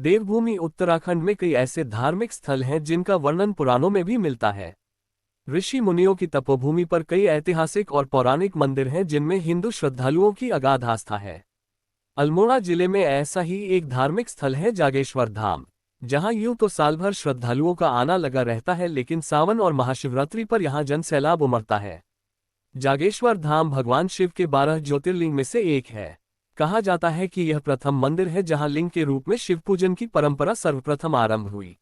देवभूमि उत्तराखंड में कई ऐसे धार्मिक स्थल हैं जिनका वर्णन पुराणों में भी मिलता है। ऋषि मुनियों की तपोभूमि पर कई ऐतिहासिक और पौराणिक मंदिर हैं जिनमें हिंदू श्रद्धालुओं की अगाध आस्था है। अल्मोड़ा जिले में ऐसा ही एक धार्मिक स्थल है जागेश्वर धाम, जहां यूं तो साल भर श्रद्धालुओं का आना लगा रहता है, लेकिन सावन और महाशिवरात्रि पर यहां जनसैलाब उमड़ता है। जागेश्वर धाम भगवान शिव के 12 ज्योतिर्लिंग में से एक है। कहा जाता है कि यह प्रथम मंदिर है जहां लिंग के रूप में शिव पूजन की परंपरा सर्वप्रथम आरंभ हुई।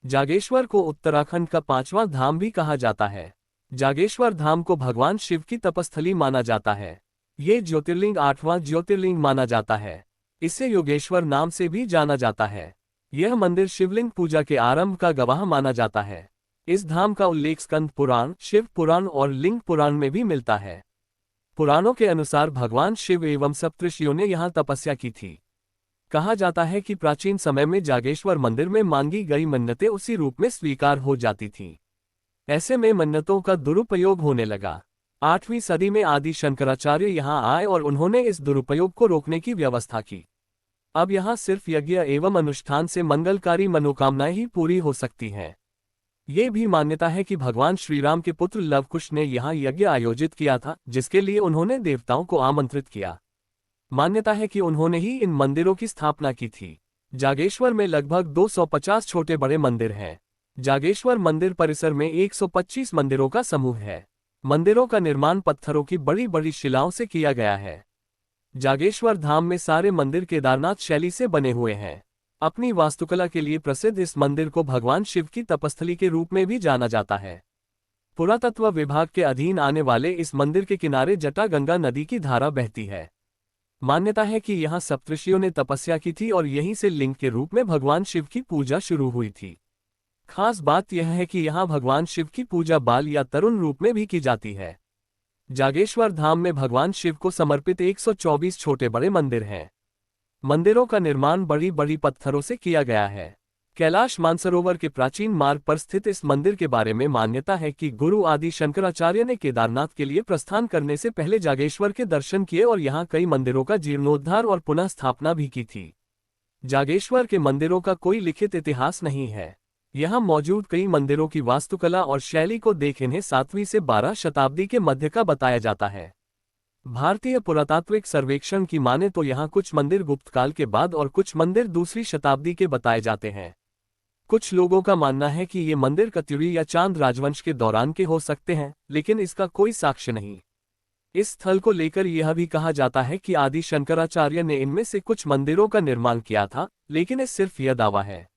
जागेश्वर को उत्तराखंड का 5वां धाम भी कहा जाता है। जागेश्वर धाम को भगवान शिव की तपस्थली माना जाता है। ये ज्योतिर्लिंग 8वां ज्योतिर्लिंग माना जाता है। इसे योगेश्वर नाम से भी जाना जाता है। यह मंदिर शिवलिंग पूजा के आरंभ का गवाह माना जाता है। इस धाम का उल्लेख स्कंद पुराण, शिव पुराण और लिंग पुराण में भी मिलता है। पुराणों के अनुसार भगवान शिव एवं सप्तऋषियों ने यहाँ तपस्या की थी। कहा जाता है कि प्राचीन समय में जागेश्वर मंदिर में मांगी गई मन्नतें उसी रूप में स्वीकार हो जाती थीं। ऐसे में मन्नतों का दुरुपयोग होने लगा। 8वीं सदी में आदि शंकराचार्य यहाँ आए और उन्होंने इस दुरुपयोग को रोकने की व्यवस्था की। अब यहाँ सिर्फ यज्ञ एवं अनुष्ठान से मंगलकारी मनोकामनाएं ही पूरी हो सकती हैं। ये भी मान्यता है कि भगवान श्रीराम के पुत्र लव कुश ने यहाँ यज्ञ आयोजित किया था, जिसके लिए उन्होंने देवताओं को आमंत्रित किया। मान्यता है कि उन्होंने ही इन मंदिरों की स्थापना की थी। जागेश्वर में लगभग 250 छोटे बड़े मंदिर हैं। जागेश्वर मंदिर परिसर में 125 मंदिरों का समूह है। मंदिरों का निर्माण पत्थरों की बड़ी बड़ी शिलाओं से किया गया है। जागेश्वर धाम में सारे मंदिर केदारनाथ शैली से बने हुए हैं। अपनी वास्तुकला के लिए प्रसिद्ध इस मंदिर को भगवान शिव की तपस्थली के रूप में भी जाना जाता है। पुरातत्व विभाग के अधीन आने वाले इस मंदिर के किनारे जटा गंगा नदी की धारा बहती है। मान्यता है कि यहाँ सप्तऋषियों ने तपस्या की थी और यहीं से लिंग के रूप में भगवान शिव की पूजा शुरू हुई थी। खास बात यह है कि यहाँ भगवान शिव की पूजा बाल या तरुण रूप में भी की जाती है। जागेश्वर धाम में भगवान शिव को समर्पित 124 छोटे बड़े मंदिर हैं। मंदिरों का निर्माण बड़ी बड़ी पत्थरों से किया गया है। कैलाश मानसरोवर के प्राचीन मार्ग पर स्थित इस मंदिर के बारे में मान्यता है कि गुरु आदि शंकराचार्य ने केदारनाथ के लिए प्रस्थान करने से पहले जागेश्वर के दर्शन किए और यहाँ कई मंदिरों का जीर्णोद्धार और पुनः स्थापना भी की थी। जागेश्वर के मंदिरों का कोई लिखित इतिहास नहीं है। यहाँ मौजूद कई मंदिरों की वास्तुकला और शैली को देख इन्हें 7वीं से 12 शताब्दी के मध्य का बताया जाता है। भारतीय पुरातात्विक सर्वेक्षण की माने तो यहाँ कुछ मंदिर गुप्त काल के बाद और कुछ मंदिर दूसरी शताब्दी के बताए जाते हैं। कुछ लोगों का मानना है कि ये मंदिर कत्यूरी या चांद राजवंश के दौरान के हो सकते हैं, लेकिन इसका कोई साक्ष्य नहीं। इस स्थल को लेकर यह भी कहा जाता है कि आदि शंकराचार्य ने इनमें से कुछ मंदिरों का निर्माण किया था, लेकिन ये सिर्फ यह दावा है।